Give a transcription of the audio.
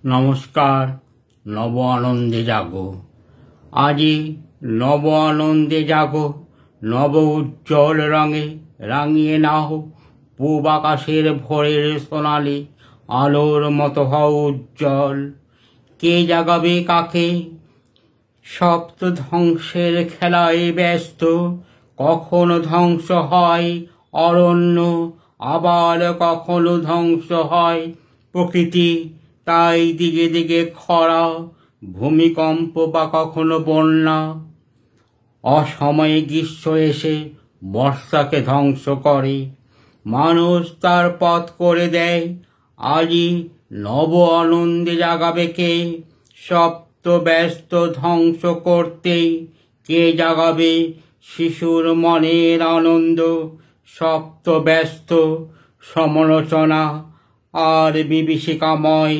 নমস্কার। নব আনন্দে জাগো। আজি নব আনন্দে জাগো, নব উজ্জ্বল রঙে রাঙিয়ে নাও পূব আকাশের ভোরের সোনালি আলোর মতো হও উজ্জ্বল। কে জাগাবে কাকে? সপ্ত ধ্বংসের খেলায় ব্যস্ত, কখনো ধ্বংস হয় অরণ্য, আবার কখনো ধ্বংস হয় প্রকৃতি। তাই দিকে দিকে খরা, ভূমিকম্প বা কখনো বন্যা। অসময়ে গ্রীষ্ম এসে বর্ষাকে ধ্বংস করে, মানুষ তার পথ করে দেয়। আজই নব আনন্দে জাগাবে কে? সপ্ত ব্যস্ত ধ্বংস করতেই কে জাগাবে শিশুর মনের আনন্দ? সপ্ত ব্যস্ত সমালোচনা আর বিভীষিকাময়